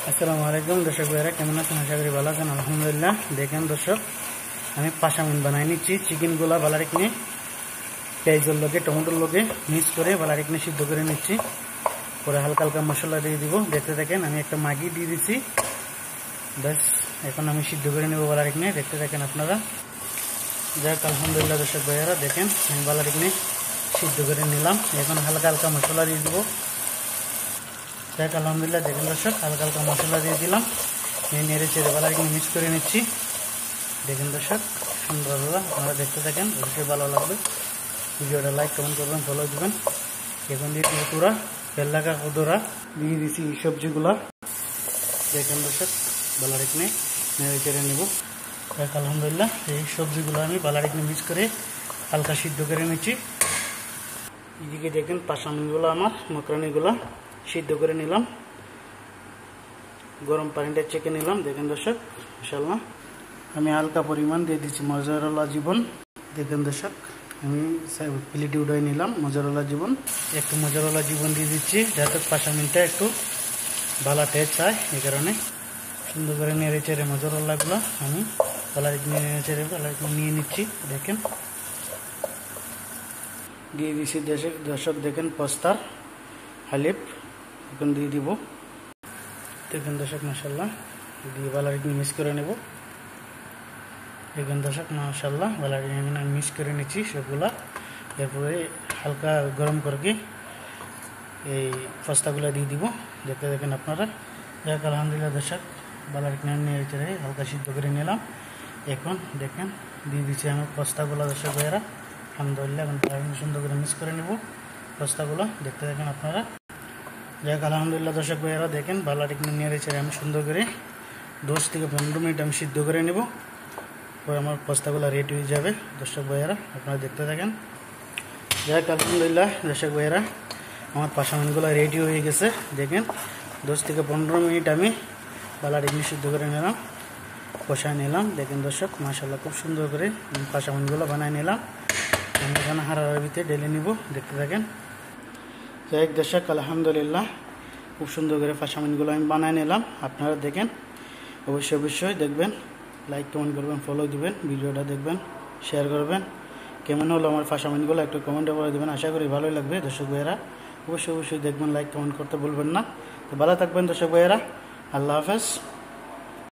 আসসালামু আলাইকুম দর্শক ভাইরা, কেমন আছেন? আশা করি ভালো আছেন। আলহামদুলিল্লাহ। দেখেন দর্শক, আমি পাশামিন বানাই নিচ্ছি। চিকেনগুলা বালারিক নিয়ে পেঁয়াজের লগে টমেটোর লগে মিক্স করে বালারিক নিয়ে সিদ্ধ করে নিচ্ছি। পরে হালকা হালকা মশলা দিয়ে দিব। দেখতে দেখেন আমি একটা মাগি দিয়ে দিচ্ছি। ব্যাস, এখন আমি সিদ্ধ করে নেব বালারিক নিয়ে। দেখতে দেখেন আপনারা। যাক আলহামদুলিল্লাহ দর্শক ভাইয়ারা, দেখেন আমি বালারিক নিয়ে সিদ্ধ করে নিলাম। এখন হালকা হালকা মশলা দিয়ে দিব। যাক আলহামদুলিল্লাহ, দেখেন দর্শক, হালকা হালকা মশলা দিয়ে দিলাম। নেড়ে চেড়ে বালারিক নিয়ে মিক্স করে নিচ্ছি। দেখেন দর্শক, সুন্দরভাবে আপনারা দেখতে থাকেন, অবশ্যই ভালো লাগবে। ভিডিওটা লাইক কমেন্ট করবেন, ফলো দিবেন। এখন দিয়ে দিব পুরা তেল লাগা কদরা দিয়ে দিচ্ছি সবজিগুলা। দেখেন দর্শক, বালারিক নিয়ে নেড়ে চেড়ে নেব। যাক আলহামদুলিল্লাহ, এই সবজিগুলো আমি বালারিক নিয়ে মিক্স করে হালকা সিদ্ধ করে নিচ্ছি। এদিকে দেখেন পাশামিগুলো আমার মকরানিগুলা সিদ্ধ করে নিলাম। গরম পানিটা চেকে নিলাম। দেখেন দর্শক, ইনশাআল্লাহ আমি হালকা পরিমাণ দিয়ে দিচ্ছি মজারলা জীবন। দেখেন দর্শক, আমি প্লেটে উঠাই নিলাম মজারলা জীবন। একটু মজারলা জীবন দিয়ে দিচ্ছি, যাতে পাশামিনটা একটু ভালো টেস্ট হয়। এই কারণে সুন্দর করে নেড়ে চেড়ে মজারলাগুলো আমি বালারিক নিয়ে নেড়ে চেড়ে বালারিক নিয়ে নিচ্ছি। দেখেন দিয়ে দিচ্ছি দর্শক, দেখেন পোস্তার হালিফ এখন দিয়ে দিব। দেখেন দর্শক, মাশাআল্লাহ দিয়ে বালারিক নিয়ে মিক্স করে নেব। দেখেন দর্শক, মাশাআল্লাহ বালারিক নিয়ে মিক্স করে নিচ্ছি সবগুলা। এরপরে হালকা গরম করে এই পোস্তাগুলো দিয়ে দিব। দেখতে দেখেন আপনারা। যাক আলহামদুলিল্লাহ দর্শক, বালারিক নিয়ে চেড়ে হালকা সিদ্ধ করে নিলাম। এখন দেখেন দিয়ে দিচ্ছি আমার পোস্তাগুলো। দর্শক ভাইয়েরা, আলহামদুলিল্লাহ এখন সুন্দর করে মিক্স করে নেব পোস্তাগুলো। দেখতে দেখেন আপনারা। যাক আলহামদুলিল্লাহ দর্শক ভাইয়েরা, দেখেন বালারিক নিয়ে চেড়ে আমি সুন্দর করে 10 থেকে 15 মিনিট আমি সিদ্ধ করে নেব। পরে আমার পোস্তাগুলো রেডি হয়ে যাবে। দর্শক ভাইয়েরা, আপনারা দেখতে থাকেন। যাক আলহামদুলিল্লাহ দর্শক ভাইয়েরা, আমার পাশামিনগুলো রেডি হয়ে গেছে। দেখেন 10 থেকে 15 মিনিট আমি বালারিক নিয়ে সিদ্ধ করে নিলাম, কষায় নিলাম। দেখেন দর্শক, মাশাআল্লাহ খুব সুন্দর করে পাশামিনগুলো বানায় নিলাম। আমি এখানে হারার ভিতরে ঢেলে নিব। দেখতে থাকেন। যাই দর্শক আলহামদুলিল্লাহ, খুব সুন্দর করে পাশামিনগুলো আমি বানায় নিলাম। আপনারা দেখেন, অবশ্যই দেখবেন, লাইক কমেন্ট করবেন, ফলো দিবেন, ভিডিওটা দেখবেন, শেয়ার করবেন। কেমন হলো আমার পাশামিনগুলো একটু কমেন্টে বলে দেবেন। আশা করি ভালোই লাগবে। দর্শক ভাইয়েরা অবশ্যই দেখবেন, লাইক কমেন্ট করতে বলবেন না। তো ভালো থাকবেন দর্শক ভাইয়েরা। আল্লাহ হাফেজ।